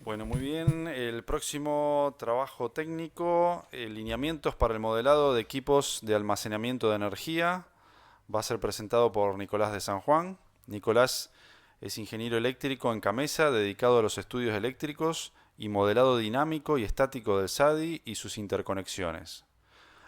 Bueno, muy bien. El próximo trabajo técnico, lineamientos para el modelado de equipos de almacenamiento de energía, va a ser presentado por Nicolás de San Juan. Nicolás es ingeniero eléctrico en Camesa, dedicado a los estudios eléctricos y modelado dinámico y estático del SADI y sus interconexiones.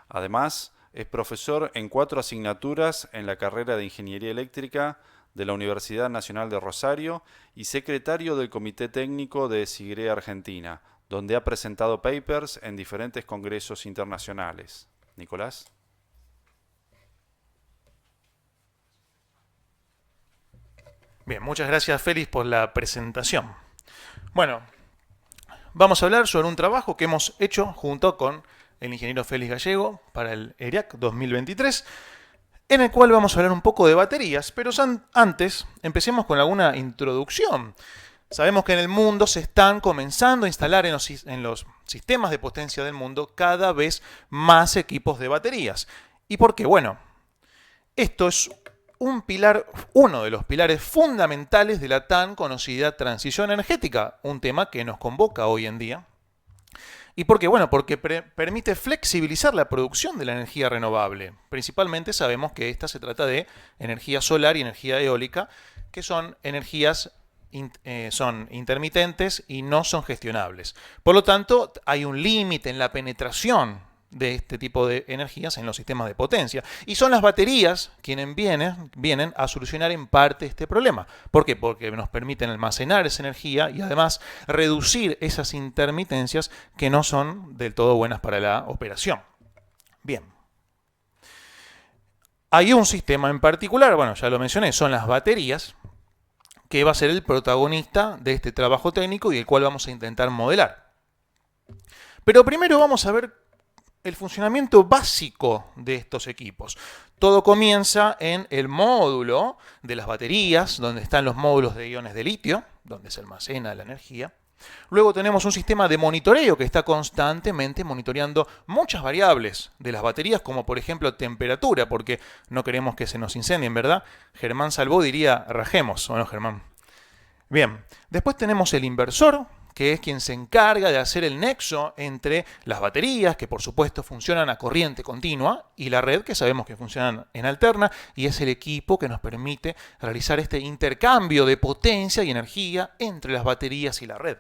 Además, es profesor en 4 asignaturas en la carrera de Ingeniería Eléctrica de la Universidad Nacional de Rosario y secretario del Comité Técnico de SIGRE Argentina, donde ha presentado papers en diferentes congresos internacionales. Nicolás. Bien, muchas gracias Félix por la presentación. Bueno, vamos a hablar sobre un trabajo que hemos hecho junto con el ingeniero Félix Gallego para el ERIAC 2023, en el cual vamos a hablar un poco de baterías, pero antes empecemos con alguna introducción. Sabemos que en el mundo se están comenzando a instalar en los sistemas de potencia del mundo cada vez más equipos de baterías. ¿Y por qué? Bueno, esto es uno de los pilares fundamentales de la tan conocida transición energética, un tema que nos convoca hoy en día. ¿Y por qué? Bueno, porque permite flexibilizar la producción de la energía renovable. Principalmente sabemos que esta se trata de energía solar y energía eólica, que son energías son intermitentes y no son gestionables. Por lo tanto, hay un límite en la penetración de este tipo de energías en los sistemas de potencia. Y son las baterías quienes vienen a solucionar en parte este problema. ¿Por qué? Porque nos permiten almacenar esa energía y además reducir esas intermitencias que no son del todo buenas para la operación. Bien. Hay un sistema en particular, bueno, ya lo mencioné, son las baterías, que va a ser el protagonista de este trabajo técnico y el cual vamos a intentar modelar. Pero primero vamos a ver el funcionamiento básico de estos equipos. Todo comienza en el módulo de las baterías, donde están los módulos de iones de litio, donde se almacena la energía. Luego tenemos un sistema de monitoreo que está constantemente monitoreando muchas variables de las baterías, como por ejemplo temperatura, porque no queremos que se nos incendien, ¿verdad? Germán Salvó diría rajemos, ¿o no, Germán? Bien, después tenemos el inversor, que es quien se encarga de hacer el nexo entre las baterías, que por supuesto funcionan a corriente continua, y la red, que sabemos que funcionan en alterna, y es el equipo que nos permite realizar este intercambio de potencia y energía entre las baterías y la red.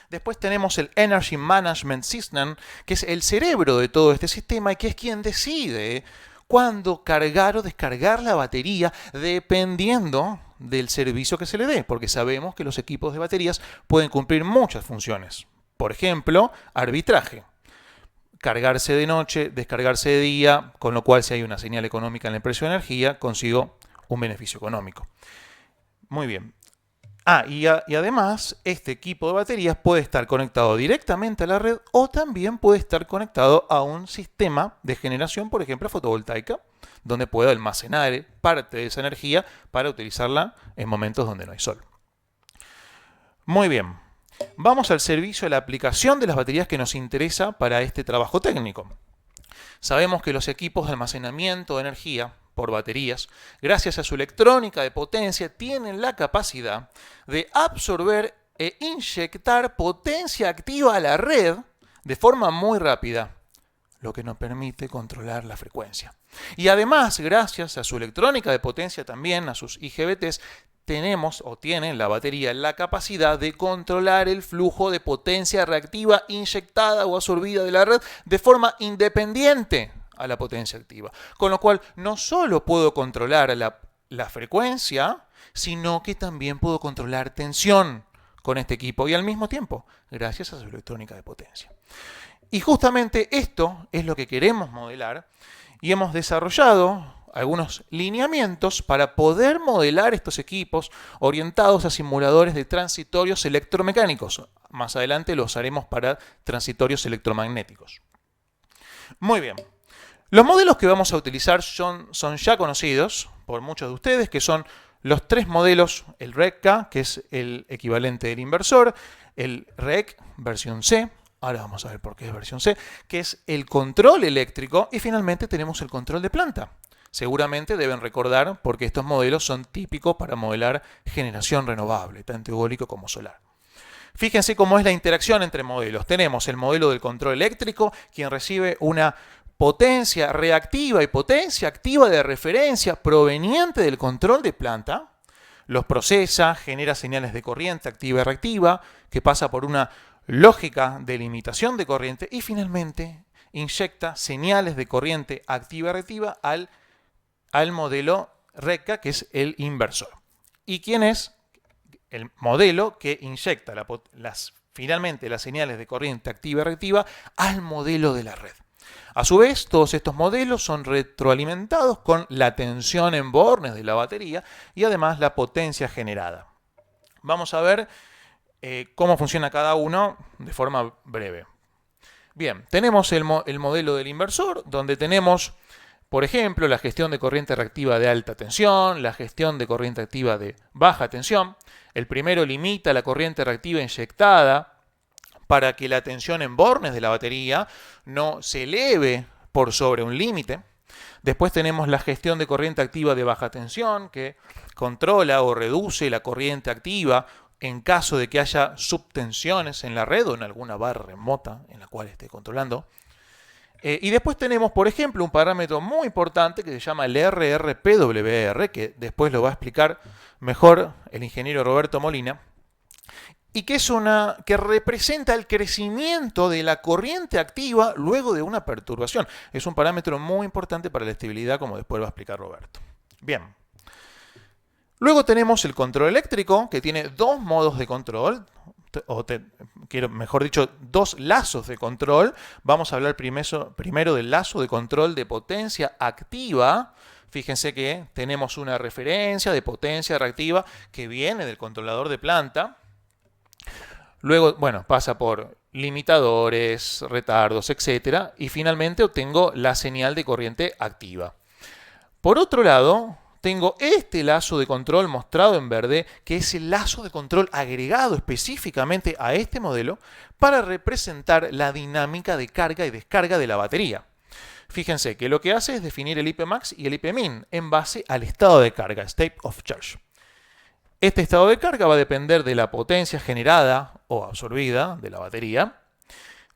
Después tenemos el Energy Management System, que es el cerebro de todo este sistema y que es quien decide cuándo cargar o descargar la batería dependiendo del servicio que se le dé, porque sabemos que los equipos de baterías pueden cumplir muchas funciones. Por ejemplo, arbitraje. Cargarse de noche, descargarse de día, con lo cual si hay una señal económica en el precio de energía, consigo un beneficio económico. Muy bien. Y además, este equipo de baterías puede estar conectado directamente a la red o también puede estar conectado a un sistema de generación, por ejemplo, fotovoltaica, donde pueda almacenar parte de esa energía para utilizarla en momentos donde no hay sol. Muy bien. Vamos al servicio de la aplicación de las baterías que nos interesa para este trabajo técnico. Sabemos que los equipos de almacenamiento de energía por baterías, gracias a su electrónica de potencia, tienen la capacidad de absorber e inyectar potencia activa a la red de forma muy rápida, lo que nos permite controlar la frecuencia. Y además, gracias a su electrónica de potencia también, a sus IGBTs, tienen la batería la capacidad de controlar el flujo de potencia reactiva inyectada o absorbida de la red de forma independiente a la potencia activa. Con lo cual, no solo puedo controlar la frecuencia, sino que también puedo controlar tensión con este equipo y al mismo tiempo, gracias a su electrónica de potencia. Y justamente esto es lo que queremos modelar y hemos desarrollado algunos lineamientos para poder modelar estos equipos orientados a simuladores de transitorios electromecánicos. Más adelante los haremos para transitorios electromagnéticos. Muy bien. Los modelos que vamos a utilizar son ya conocidos por muchos de ustedes, que son los 3 modelos, el REC-K, que es el equivalente del inversor, el REC versión C, ahora vamos a ver por qué es versión C, que es el control eléctrico, y finalmente tenemos el control de planta. Seguramente deben recordar porque estos modelos son típicos para modelar generación renovable, tanto eólico como solar. Fíjense cómo es la interacción entre modelos. Tenemos el modelo del control eléctrico, quien recibe una potencia reactiva y potencia activa de referencia proveniente del control de planta, los procesa, genera señales de corriente activa y reactiva, que pasa por una lógica de limitación de corriente y finalmente inyecta señales de corriente activa y reactiva al modelo RECA, que es el inversor. ¿Y quién es? El modelo que inyecta finalmente las señales de corriente activa y reactiva al modelo de la red. A su vez, todos estos modelos son retroalimentados con la tensión en bornes de la batería y además la potencia generada. Vamos a ver cómo funciona cada uno de forma breve. Bien, tenemos el modelo del inversor, donde tenemos, por ejemplo, la gestión de corriente reactiva de alta tensión, la gestión de corriente activa de baja tensión. El primero limita la corriente reactiva inyectada para que la tensión en bornes de la batería no se eleve por sobre un límite. Después tenemos la gestión de corriente activa de baja tensión, que controla o reduce la corriente activa en caso de que haya subtensiones en la red o en alguna barra remota en la cual esté controlando. Y después tenemos, por ejemplo, un parámetro muy importante que se llama el RRPWR, que después lo va a explicar mejor el ingeniero Roberto Molina, y que que representa el crecimiento de la corriente activa luego de una perturbación. Es un parámetro muy importante para la estabilidad, como después lo va a explicar Roberto. Bien. Luego tenemos el control eléctrico, que tiene dos modos de control, mejor dicho, dos lazos de control. Vamos a hablar primero del lazo de control de potencia activa. Fíjense que tenemos una referencia de potencia reactiva que viene del controlador de planta. Luego, bueno, pasa por limitadores, retardos, etc. Y finalmente obtengo la señal de corriente activa. Por otro lado, tengo este lazo de control mostrado en verde, que es el lazo de control agregado específicamente a este modelo para representar la dinámica de carga y descarga de la batería. Fíjense que lo que hace es definir el IPmax y el IPmin en base al estado de carga, state of charge. Este estado de carga va a depender de la potencia generada o absorbida de la batería,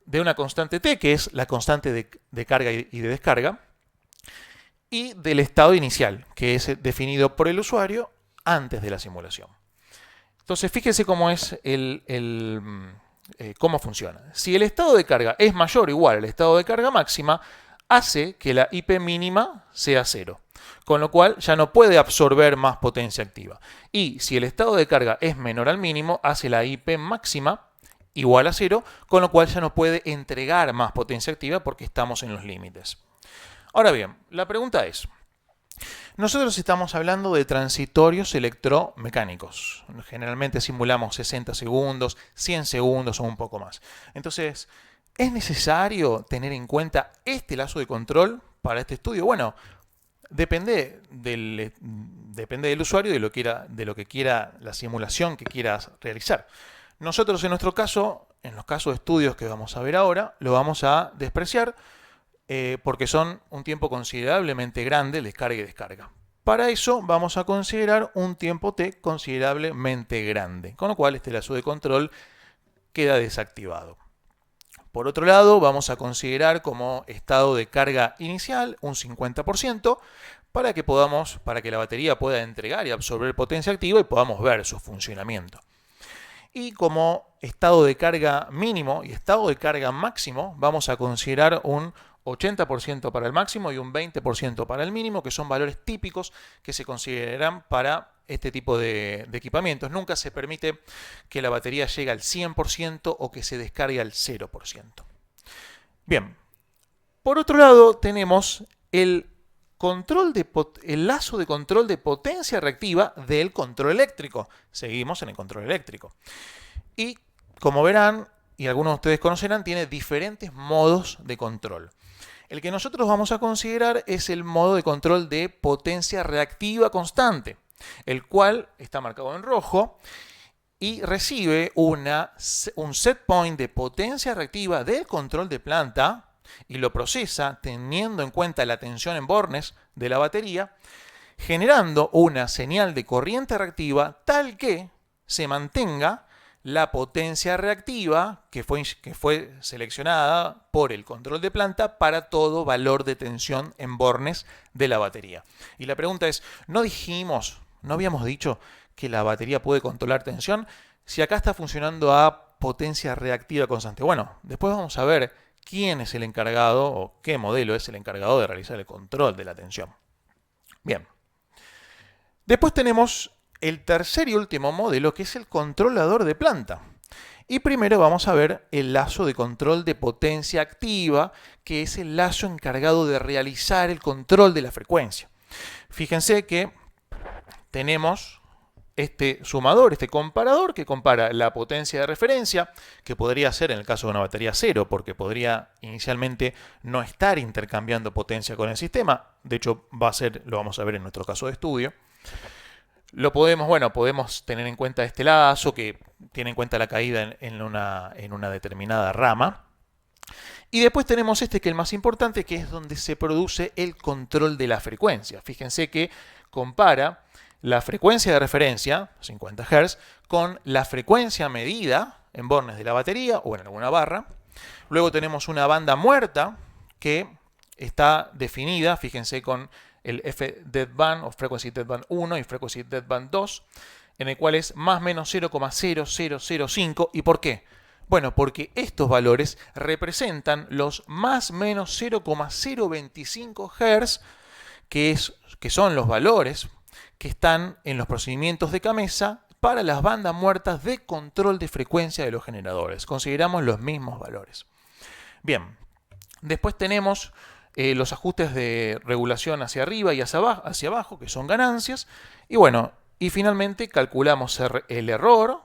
de una constante T, que es la constante de carga y de descarga, y del estado inicial, que es definido por el usuario antes de la simulación. Entonces, fíjense cómo es cómo funciona. Si el estado de carga es mayor o igual al estado de carga máxima, hace que la IP mínima sea 0, con lo cual ya no puede absorber más potencia activa. Y si el estado de carga es menor al mínimo, hace la IP máxima igual a 0, con lo cual ya no puede entregar más potencia activa porque estamos en los límites. Ahora bien, la pregunta es, nosotros estamos hablando de transitorios electromecánicos. Generalmente simulamos 60 segundos, 100 segundos o un poco más. Entonces, ¿es necesario tener en cuenta este lazo de control para este estudio? Bueno, depende del usuario y de lo que quiera la simulación que quieras realizar. Nosotros en nuestro caso, en los casos de estudios que vamos a ver ahora, lo vamos a despreciar porque son un tiempo considerablemente grande, descarga y descarga. Para eso vamos a considerar un tiempo T considerablemente grande, con lo cual este lazo de control queda desactivado. Por otro lado, vamos a considerar como estado de carga inicial un 50% para que la batería pueda entregar y absorber potencia activa y podamos ver su funcionamiento. Y como estado de carga mínimo y estado de carga máximo, vamos a considerar un 80% para el máximo y un 20% para el mínimo, que son valores típicos que se considerarán para este tipo de equipamientos. Nunca se permite que la batería llegue al 100% o que se descargue al 0%. Bien, por otro lado tenemos el lazo de control de potencia reactiva del control eléctrico. Seguimos en el control eléctrico. Y como verán, y algunos de ustedes conocerán, tiene diferentes modos de control. El que nosotros vamos a considerar es el modo de control de potencia reactiva constante, el cual está marcado en rojo y recibe un set point de potencia reactiva del control de planta y lo procesa teniendo en cuenta la tensión en bornes de la batería, generando una señal de corriente reactiva tal que se mantenga la potencia reactiva que fue seleccionada por el control de planta para todo valor de tensión en bornes de la batería. Y la pregunta es, ¿no habíamos dicho que la batería puede controlar tensión? Si acá está funcionando a potencia reactiva constante. Bueno, después vamos a ver quién es el encargado o qué modelo es el encargado de realizar el control de la tensión. Bien. Después tenemos el tercer y último modelo, que es el controlador de planta. Y primero vamos a ver el lazo de control de potencia activa, que es el lazo encargado de realizar el control de la frecuencia. Fíjense que tenemos este sumador, este comparador, que compara la potencia de referencia, que podría ser en el caso de una batería cero, porque podría inicialmente no estar intercambiando potencia con el sistema. De hecho, lo vamos a ver en nuestro caso de estudio. Podemos tener en cuenta este lazo que tiene en cuenta la caída en una determinada rama. Y después tenemos que es el más importante, que es donde se produce el control de la frecuencia. Fíjense que compara la frecuencia de referencia, 50 Hz, con la frecuencia medida en bornes de la batería o en alguna barra. Luego tenemos una banda muerta que está definida, fíjense, con el F-deadband o Frequency Deadband 1 y Frequency Deadband 2, en el cual es más menos 0,0005. ¿Y por qué? Bueno, porque estos valores representan los más menos 0,025 Hz, que son los valores que están en los procedimientos de CAMESA para las bandas muertas de control de frecuencia de los generadores. Consideramos los mismos valores. Bien, después tenemos los ajustes de regulación hacia arriba y hacia abajo, que son ganancias. Y finalmente calculamos el error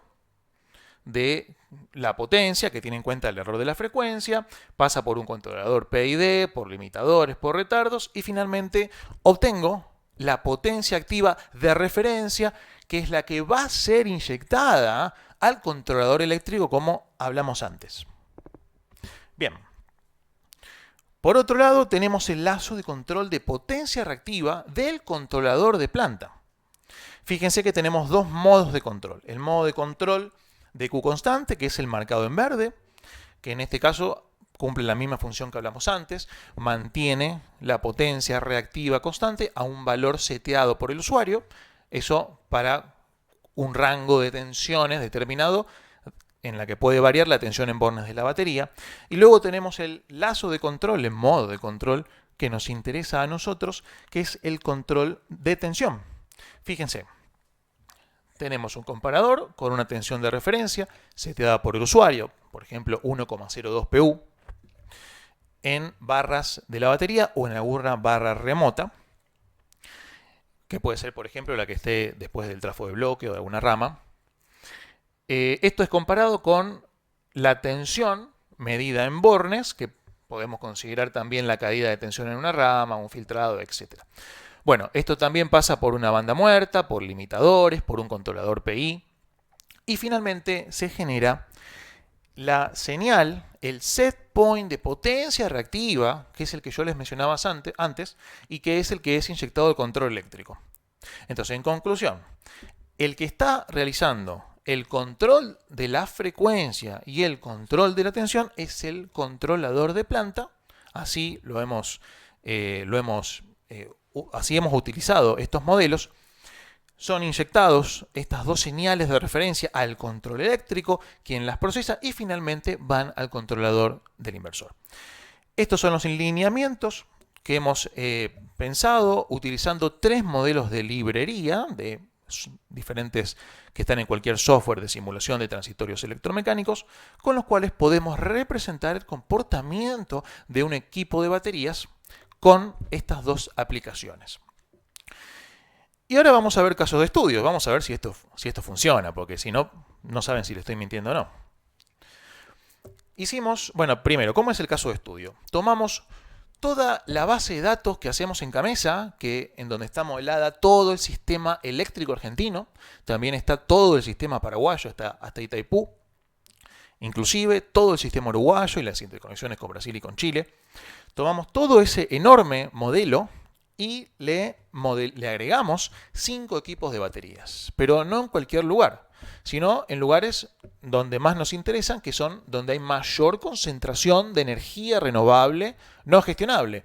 de la potencia, que tiene en cuenta el error de la frecuencia, pasa por un controlador PID, por limitadores, por retardos, y finalmente obtengo la potencia activa de referencia, que es la que va a ser inyectada al controlador eléctrico, como hablamos antes. Bien. Por otro lado, tenemos el lazo de control de potencia reactiva del controlador de planta. Fíjense que tenemos dos modos de control. El modo de control de Q constante, que es el marcado en verde, que en este caso cumple la misma función que hablamos antes, mantiene la potencia reactiva constante a un valor seteado por el usuario, eso para un rango de tensiones determinado en la que puede variar la tensión en bornes de la batería. Y luego tenemos el lazo de control, el modo de control que nos interesa a nosotros, que es el control de tensión. Fíjense, tenemos un comparador con una tensión de referencia seteada por el usuario, por ejemplo 1,02 PU, en barras de la batería o en alguna barra remota, que puede ser, por ejemplo, la que esté después del trafo de bloque o de alguna rama. Esto es comparado con la tensión medida en bornes, que podemos considerar también la caída de tensión en una rama, un filtrado, etc. Bueno, esto también pasa por una banda muerta, por limitadores, por un controlador PI, y finalmente se genera la señal, el set point de potencia reactiva, que es el que yo les mencionaba antes, y que es el que es inyectado al control eléctrico. Entonces, en conclusión, el que está realizando el control de la frecuencia y el control de la tensión es el controlador de planta. Así así hemos utilizado estos modelos. Son inyectados estas dos señales de referencia al control eléctrico, quien las procesa, y finalmente van al controlador del inversor. Estos son los lineamientos que hemos pensado utilizando tres modelos de librería de diferentes que están en cualquier software de simulación de transitorios electromecánicos, con los cuales podemos representar el comportamiento de un equipo de baterías con estas dos aplicaciones. Y ahora vamos a ver casos de estudio, vamos a ver si esto funciona, porque si no, no saben si le estoy mintiendo o no. Primero, ¿cómo es el caso de estudio? Tomamos toda la base de datos que hacemos en CAMESA, en donde está modelada todo el sistema eléctrico argentino, también está todo el sistema paraguayo hasta Itaipú, inclusive todo el sistema uruguayo y las interconexiones con Brasil y con Chile. Tomamos todo ese enorme modelo y le agregamos 5 equipos de baterías, pero no en cualquier lugar, sino en lugares donde más nos interesan, que son donde hay mayor concentración de energía renovable no gestionable,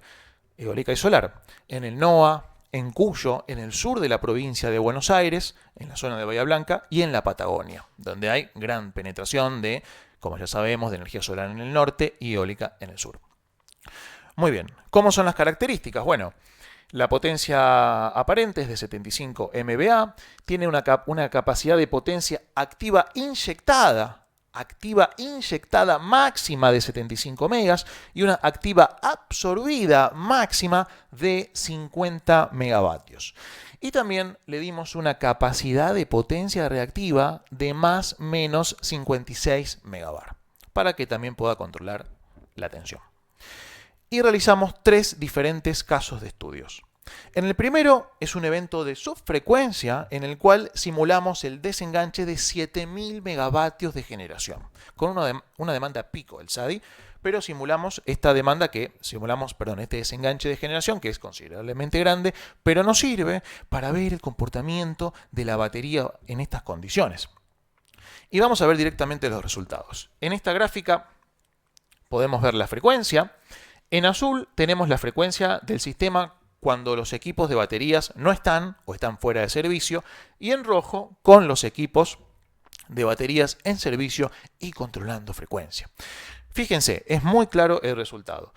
eólica y solar, en el NOA, en Cuyo, en el sur de la provincia de Buenos Aires, en la zona de Bahía Blanca y en la Patagonia, donde hay gran penetración de, como ya sabemos, de energía solar en el norte y eólica en el sur. Muy bien, ¿cómo son las características? Bueno, la potencia aparente es de 75 MVA, tiene una capacidad de potencia activa inyectada máxima de 75 megas y una activa absorbida máxima de 50 megavatios. Y también le dimos una capacidad de potencia reactiva de más menos 56 megabar, para que también pueda controlar la tensión. Y realizamos 3 diferentes casos de estudios. En el primero es un evento de subfrecuencia en el cual simulamos el desenganche de 7000 megavatios de generación, con una demanda pico del SADI, pero simulamos este desenganche de generación que es considerablemente grande, pero nos sirve para ver el comportamiento de la batería en estas condiciones. Y vamos a ver directamente los resultados. En esta gráfica podemos ver la frecuencia. En azul tenemos la frecuencia del sistema cuando los equipos de baterías no están o están fuera de servicio, y en rojo con los equipos de baterías en servicio y controlando frecuencia. Fíjense, es muy claro el resultado.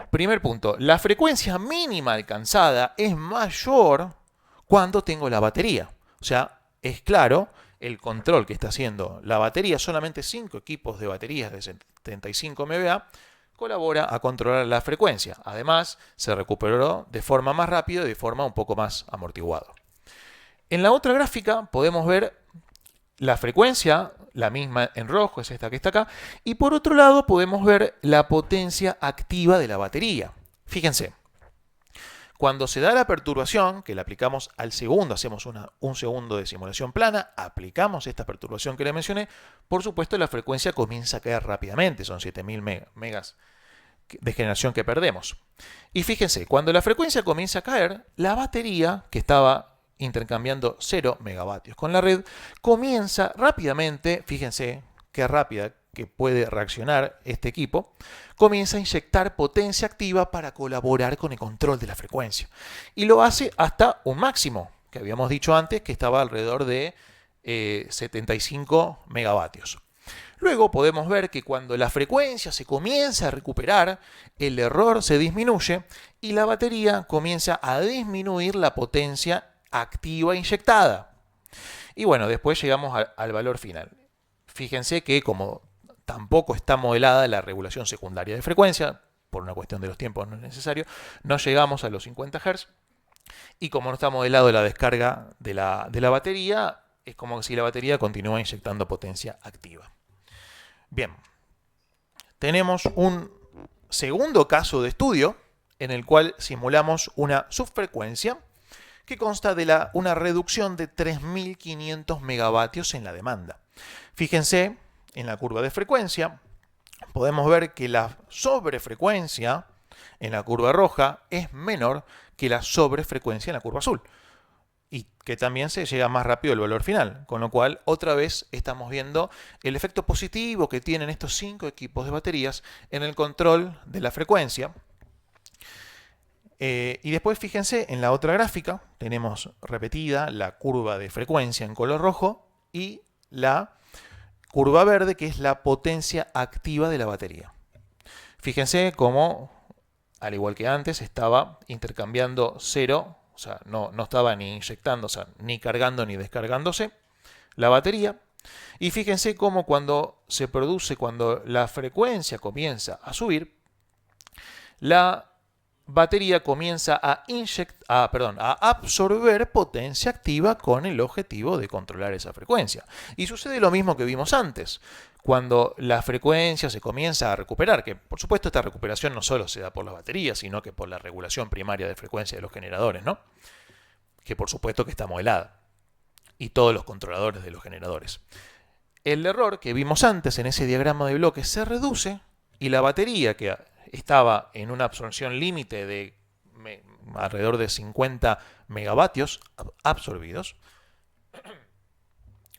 Primer punto, la frecuencia mínima alcanzada es mayor cuando tengo la batería. O sea, es claro el control que está haciendo la batería, solamente 5 equipos de baterías de 75 MVA, colabora a controlar la frecuencia. Además, se recuperó de forma más rápida y de forma un poco más amortiguada. En la otra gráfica podemos ver la frecuencia, la misma en rojo, es esta que está acá, y por otro lado podemos ver la potencia activa de la batería. Fíjense, cuando se da la perturbación, que la aplicamos al segundo, hacemos un segundo de simulación plana, aplicamos esta perturbación que le mencioné, por supuesto la frecuencia comienza a caer rápidamente, son 7000 megas de generación que perdemos. Y fíjense, cuando la frecuencia comienza a caer, la batería, que estaba intercambiando 0 megavatios con la red, comienza rápidamente, fíjense qué rápida que puede reaccionar este equipo, comienza a inyectar potencia activa para colaborar con el control de la frecuencia. Y lo hace hasta un máximo, que habíamos dicho antes, que estaba alrededor de 75 megavatios. Luego podemos ver que cuando la frecuencia se comienza a recuperar, el error se disminuye y la batería comienza a disminuir la potencia activa inyectada. Y bueno, después llegamos al valor final. Fíjense que como tampoco está modelada la regulación secundaria de frecuencia, por una cuestión de los tiempos no es necesario, no llegamos a los 50 Hz, y como no está modelado la descarga de la batería, es como si la batería continúa inyectando potencia activa. Bien, tenemos un segundo caso de estudio en el cual simulamos una subfrecuencia que consta de una reducción de 3500 megavatios en la demanda. Fíjense, en la curva de frecuencia, podemos ver que la sobrefrecuencia en la curva roja es menor que la sobrefrecuencia en la curva azul. Y que también se llega más rápido al valor final. Con lo cual, otra vez estamos viendo el efecto positivo que tienen estos 5 equipos de baterías en el control de la frecuencia. Y después, fíjense, en la otra gráfica tenemos repetida la curva de frecuencia en color rojo y la curva verde, que es la potencia activa de la batería. Fíjense cómo, al igual que antes, estaba intercambiando 0, o sea, no estaba ni inyectando, o sea, ni cargando ni descargándose la batería. Y fíjense cómo cuando la frecuencia comienza a subir, la batería comienza a absorber potencia activa con el objetivo de controlar esa frecuencia. Y sucede lo mismo que vimos antes. Cuando la frecuencia se comienza a recuperar, que por supuesto esta recuperación no solo se da por las baterías, sino que por la regulación primaria de frecuencia de los generadores, ¿no? Que por supuesto que está modelada. Y todos los controladores de los generadores. El error que vimos antes en ese diagrama de bloques se reduce y la batería, que estaba en una absorción límite de alrededor de 50 megavatios absorbidos,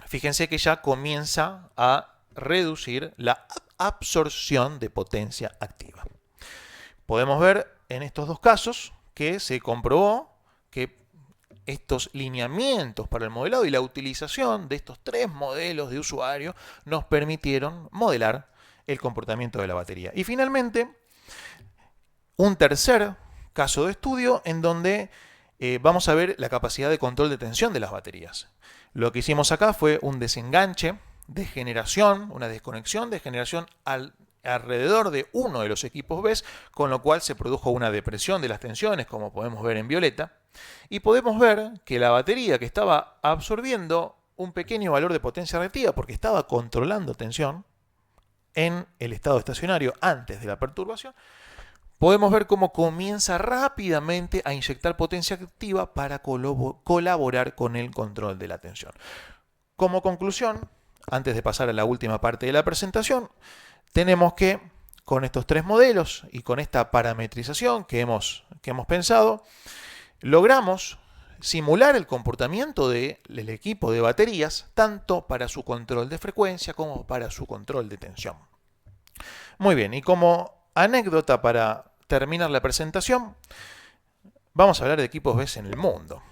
fíjense que ya comienza a reducir la absorción de potencia activa. Podemos ver en estos dos casos que se comprobó que estos lineamientos para el modelado y la utilización de estos tres modelos de usuario nos permitieron modelar el comportamiento de la batería. Y finalmente, un tercer caso de estudio en donde vamos a ver la capacidad de control de tensión de las baterías. Lo que hicimos acá fue un desenganche de generación, una desconexión de generación alrededor de uno de los equipos BESS, con lo cual se produjo una depresión de las tensiones, como podemos ver en violeta, y podemos ver que la batería que estaba absorbiendo un pequeño valor de potencia reactiva porque estaba controlando tensión en el estado estacionario antes de la perturbación, podemos ver cómo comienza rápidamente a inyectar potencia activa para colaborar con el control de la tensión. Como conclusión, antes de pasar a la última parte de la presentación, tenemos que con estos tres modelos y con esta parametrización que hemos pensado, logramos simular el comportamiento del equipo de baterías tanto para su control de frecuencia como para su control de tensión. Muy bien, y como anécdota para terminar la presentación, vamos a hablar de equipos BESS en el mundo.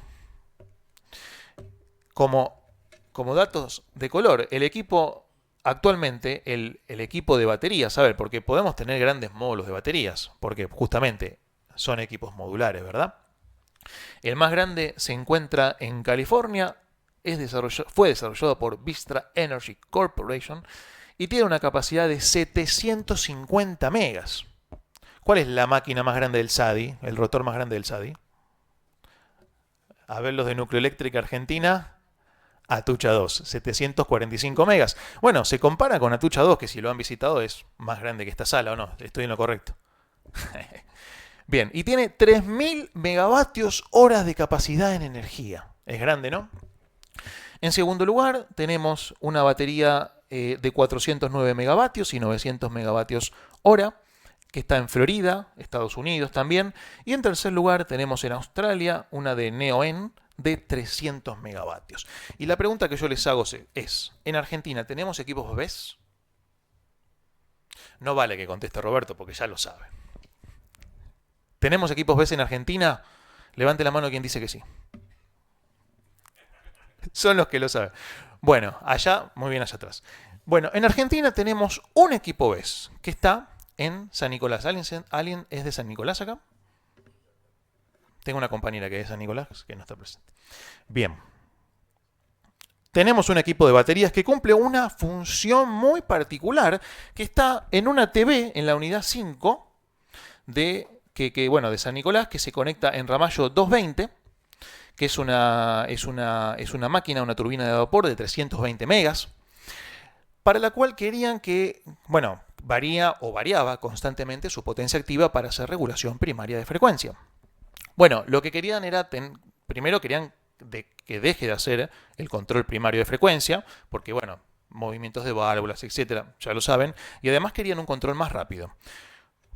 Como datos de color, el equipo actualmente, el equipo de baterías, a ver, porque podemos tener grandes módulos de baterías, porque justamente son equipos modulares, ¿verdad? El más grande se encuentra en California, fue desarrollado por Vistra Energy Corporation y tiene una capacidad de 750 megas. ¿Cuál es la máquina más grande del SADI, el rotor más grande del SADI? A ver, los de Nucleoeléctrica Argentina, Atucha 2, 745 megas. Bueno, se compara con Atucha 2, que si lo han visitado es más grande que esta sala, ¿o no? Estoy en lo correcto. Bien, y tiene 3000 megavatios horas de capacidad en energía. Es grande, ¿no? En segundo lugar, tenemos una batería de 409 megavatios y 900 megavatios hora, que está en Florida, Estados Unidos también. Y en tercer lugar, tenemos en Australia una de Neoen de 300 megavatios. Y la pregunta que yo les hago es, ¿en Argentina tenemos equipos BESS? No vale que conteste Roberto, porque ya lo sabe. ¿Tenemos equipos BESS en Argentina? Levante la mano quien dice que sí. Son los que lo saben. Bueno, allá, muy bien allá atrás. Bueno, en Argentina tenemos un equipo BESS que está en San Nicolás. ¿Alguien es de San Nicolás acá? Tengo una compañera que es de San Nicolás que no está presente. Bien. Tenemos un equipo de baterías que cumple una función muy particular que está en una TV en la unidad 5 de San Nicolás, que se conecta en Ramallo 220, que es una máquina, una turbina de vapor de 320 megas, para la cual querían que, variaba constantemente su potencia activa para hacer regulación primaria de frecuencia. Bueno, lo que querían era, primero querían que deje de hacer el control primario de frecuencia, porque movimientos de válvulas, etcétera, ya lo saben, y además querían un control más rápido.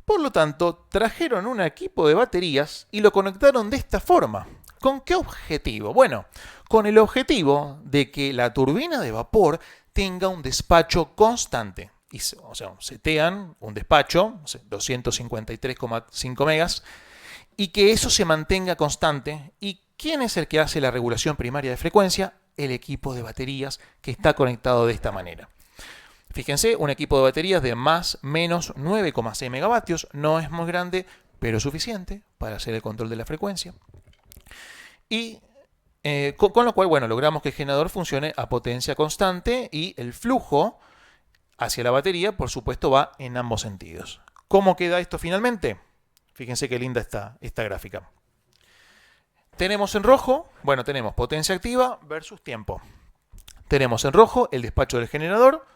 Por lo tanto, trajeron un equipo de baterías y lo conectaron de esta forma. ¿Con qué objetivo? Bueno, con el objetivo de que la turbina de vapor tenga un despacho constante. Setean un despacho, 253,5 megas, y que eso se mantenga constante. ¿Y quién es el que hace la regulación primaria de frecuencia? El equipo de baterías que está conectado de esta manera. Fíjense, un equipo de baterías de más menos 9,6 megavatios no es muy grande, pero suficiente para hacer el control de la frecuencia. Y con lo cual, logramos que el generador funcione a potencia constante y el flujo hacia la batería, por supuesto, va en ambos sentidos. ¿Cómo queda esto finalmente? Fíjense qué linda esta gráfica. Tenemos en rojo, tenemos potencia activa versus tiempo. Tenemos en rojo el despacho del generador,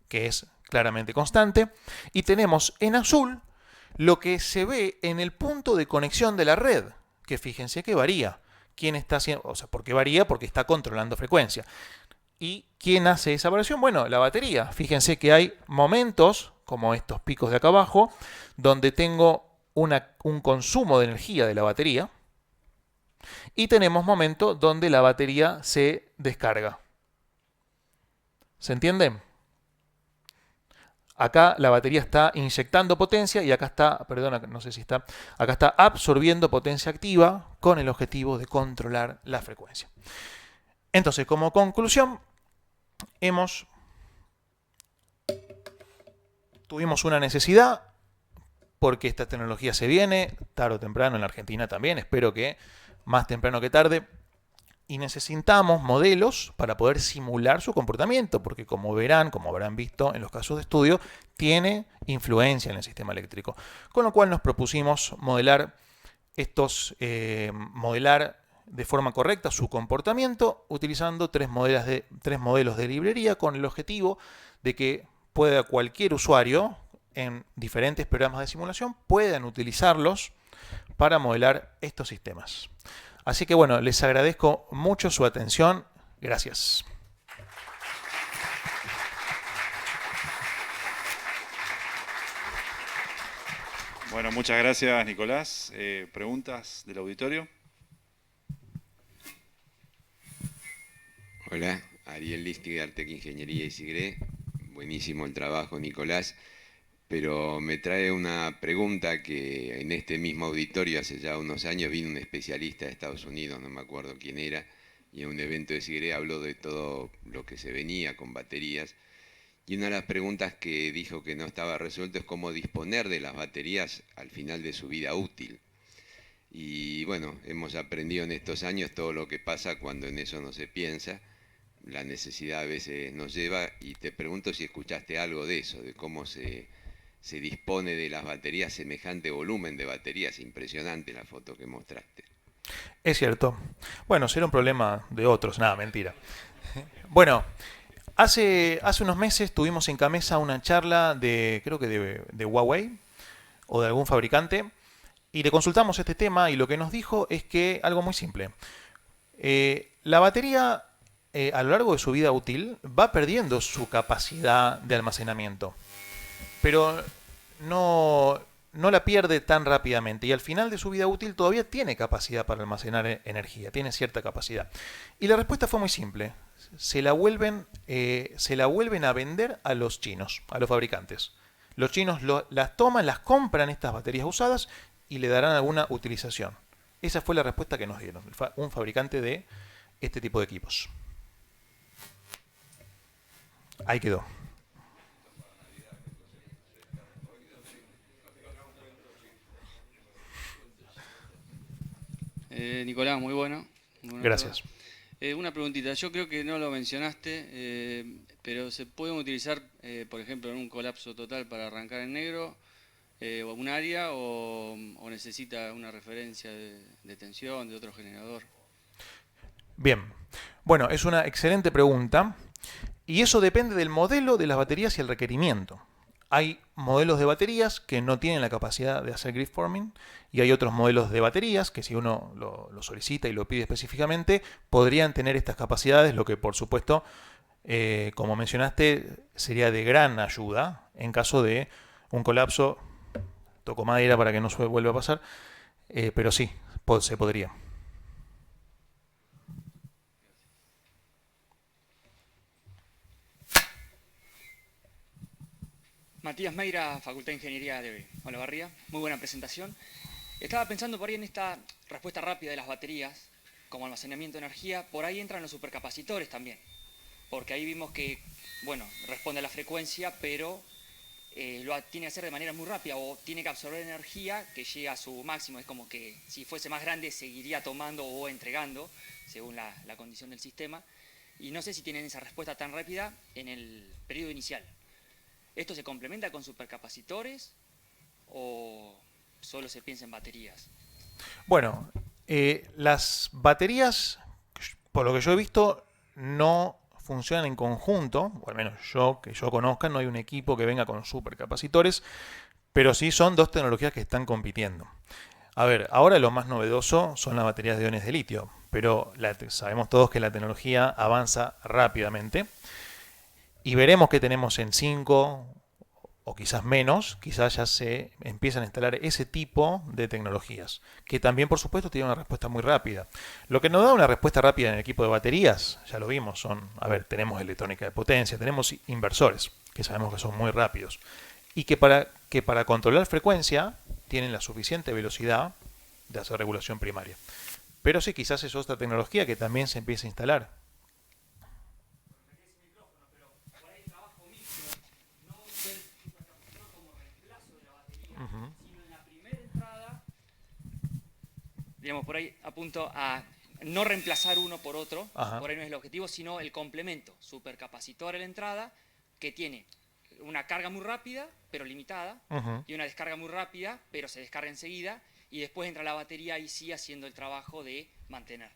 que es claramente constante, y tenemos en azul lo que se ve en el punto de conexión de la red, que fíjense que varía. ¿Quién está haciendo? ¿Por qué varía? Porque está controlando frecuencia. ¿Y quién hace esa variación? Bueno, la batería. Fíjense que hay momentos, como estos picos de acá abajo, donde tengo un consumo de energía de la batería, Y tenemos momento donde la batería se descarga. ¿Se entiende? Acá la batería está inyectando potencia y acá está, perdona, no sé si está, acá está absorbiendo potencia activa con el objetivo de controlar la frecuencia. Entonces, como conclusión, tuvimos una necesidad porque esta tecnología se viene, tarde o temprano en la Argentina también, espero que más temprano que tarde, y necesitamos modelos para poder simular su comportamiento, porque como verán, como habrán visto en los casos de estudio, tiene influencia en el sistema eléctrico. Con lo cual nos propusimos modelar de forma correcta su comportamiento utilizando tres modelos de librería con el objetivo de que pueda cualquier usuario en diferentes programas de simulación puedan utilizarlos para modelar estos sistemas. Así que bueno, les agradezco mucho su atención. Gracias. Bueno, muchas gracias, Nicolás. ¿Preguntas del auditorio? Hola, Ariel Listi de Artec Ingeniería y Sigre. Buenísimo el trabajo, Nicolás. Pero me trae una pregunta que en este mismo auditorio hace ya unos años vino un especialista de Estados Unidos, no me acuerdo quién era, y en un evento de Sigre habló de todo lo que se venía con baterías. Y una de las preguntas que dijo que no estaba resuelto es cómo disponer de las baterías al final de su vida útil. Y bueno, hemos aprendido en estos años todo lo que pasa cuando en eso no se piensa. La necesidad a veces nos lleva, y te pregunto si escuchaste algo de eso, de cómo se dispone de las baterías, semejante volumen de baterías, impresionante la foto que mostraste. Es cierto. Bueno, será un problema de otros, nada, mentira. Bueno, hace unos meses tuvimos en Camesa una charla creo que de Huawei o de algún fabricante, y le consultamos este tema y lo que nos dijo es que algo muy simple. La batería a lo largo de su vida útil va perdiendo su capacidad de almacenamiento, pero no la pierde tan rápidamente y al final de su vida útil todavía tiene capacidad para almacenar energía, tiene cierta capacidad. Y la respuesta fue muy simple. Se la vuelven a vender a los chinos, a los fabricantes. Los chinos las toman, las compran estas baterías usadas y le darán alguna utilización. Esa fue la respuesta que nos dieron, un fabricante de este tipo de equipos. Ahí quedó. Nicolás, muy bueno. Gracias. Una preguntita, yo creo que no lo mencionaste, pero ¿se pueden utilizar, por ejemplo, en un colapso total para arrancar en negro un área o necesita una referencia de tensión de otro generador? Bien, bueno, es una excelente pregunta y eso depende del modelo de las baterías y el requerimiento. Hay modelos de baterías que no tienen la capacidad de hacer grid forming y hay otros modelos de baterías que si uno lo solicita y lo pide específicamente podrían tener estas capacidades, lo que por supuesto, como mencionaste, sería de gran ayuda en caso de un colapso. Toco madera para que no vuelva a pasar, pero sí, se podría. Matías Meira, Facultad de Ingeniería de Olavarría. Muy buena presentación. Estaba pensando por ahí en esta respuesta rápida de las baterías como almacenamiento de energía. Por ahí entran los supercapacitores también. Porque ahí vimos que, bueno, responde a la frecuencia, pero lo tiene que hacer de manera muy rápida o tiene que absorber energía que llega a su máximo. Es como que si fuese más grande seguiría tomando o entregando según la condición del sistema. Y no sé si tienen esa respuesta tan rápida en el periodo inicial. ¿Esto se complementa con supercapacitores o solo se piensa en baterías? Bueno, las baterías, por lo que yo he visto, no funcionan en conjunto, o al menos que yo conozca, no hay un equipo que venga con supercapacitores, pero sí son dos tecnologías que están compitiendo. A ver, ahora lo más novedoso son las baterías de iones de litio, pero sabemos todos que la tecnología avanza rápidamente. Y veremos qué tenemos en 5 o quizás menos, quizás ya se empiezan a instalar ese tipo de tecnologías, que también por supuesto tienen una respuesta muy rápida. Lo que nos da una respuesta rápida en el equipo de baterías, ya lo vimos, tenemos electrónica de potencia, tenemos inversores, que sabemos que son muy rápidos, y que para controlar frecuencia tienen la suficiente velocidad de hacer regulación primaria. Pero sí, quizás es otra tecnología que también se empieza a instalar. Sino en la primera entrada, digamos, por ahí apunto a no reemplazar uno por otro, por ahí no es el objetivo, sino el complemento, supercapacitor a la entrada, que tiene una carga muy rápida, pero limitada, y una descarga muy rápida, pero se descarga enseguida, y después entra la batería y sí haciendo el trabajo de mantener.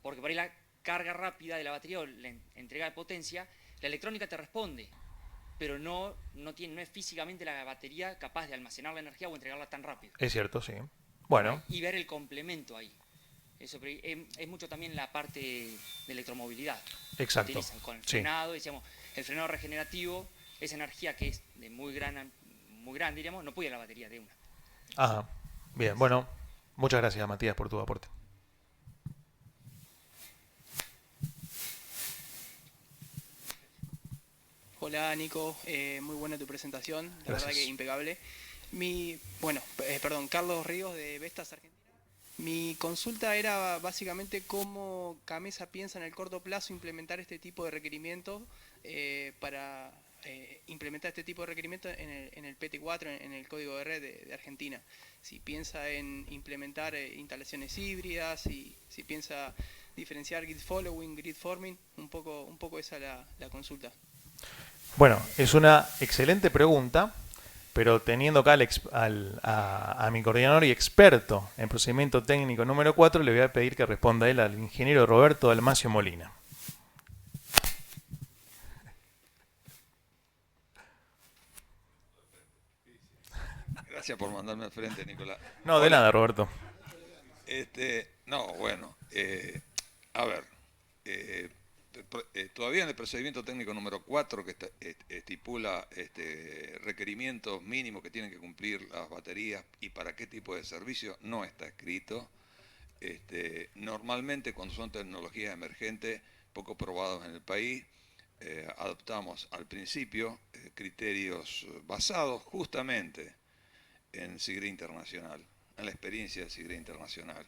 Porque por ahí la carga rápida de la batería o la entrega de potencia, la electrónica te responde, pero no es físicamente la batería capaz de almacenar la energía o entregarla tan rápido. Es cierto, sí. Bueno. Y ver el complemento ahí. Eso es mucho también la parte de electromovilidad. Exacto. Utilizan con el frenado, decíamos, el frenado regenerativo, esa energía que es de muy grande, diríamos, no puede ir a la batería de una. Ajá. Bien, bueno, muchas gracias Matías por tu aporte. Hola Nico, muy buena tu presentación, la Gracias. verdad que impecable. Carlos Ríos de Vestas Argentina. Mi consulta era básicamente cómo Gamesa piensa en el corto plazo implementar este tipo de requerimientos en el PT4, en el código de red de Argentina. Si piensa en implementar instalaciones híbridas, si piensa diferenciar grid following, grid forming, un poco esa la consulta. Bueno, es una excelente pregunta, pero teniendo acá a mi coordinador y experto en procedimiento técnico número 4, le voy a pedir que responda él al ingeniero Roberto Dalmacio Molina. Gracias por mandarme al frente, Nicolás. No, de nada, Roberto. A ver, todavía en el procedimiento técnico número 4 que estipula requerimientos mínimos que tienen que cumplir las baterías y para qué tipo de servicio, no está escrito. Normalmente cuando son tecnologías emergentes, poco probadas en el país, adoptamos al principio criterios basados justamente en SIGRE Internacional, en la experiencia de SIGRE Internacional.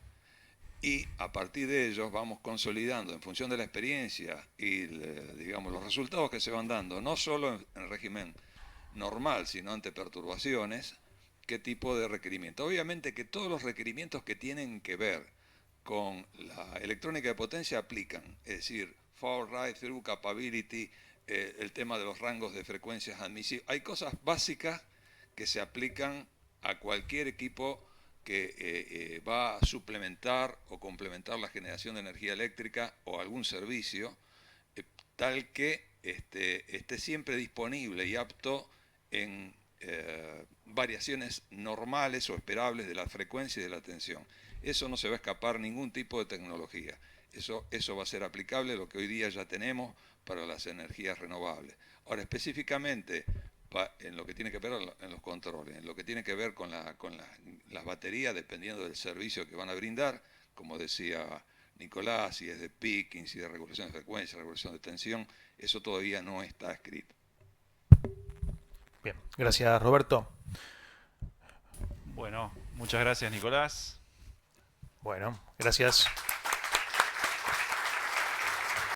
Y a partir de ellos vamos consolidando en función de la experiencia y los resultados que se van dando, no solo en régimen normal, sino ante perturbaciones, qué tipo de requerimiento. Obviamente que todos los requerimientos que tienen que ver con la electrónica de potencia aplican, es decir, forward, right, through, capability, el tema de los rangos de frecuencias admisibles. Hay cosas básicas que se aplican a cualquier equipo que va a suplementar o complementar la generación de energía eléctrica o algún servicio, tal que esté siempre disponible y apto en variaciones normales o esperables de la frecuencia y de la tensión. Eso no se va a escapar ningún tipo de tecnología. Eso va a ser aplicable a lo que hoy día ya tenemos para las energías renovables. Ahora, específicamente, en lo que tiene que ver en los controles, en lo que tiene que ver con las baterías, dependiendo del servicio que van a brindar, como decía Nicolás, si es de picking, si es de regulación de frecuencia, regulación de tensión, eso todavía no está escrito. Bien, gracias Roberto. Bueno, muchas gracias Nicolás. Bueno, gracias.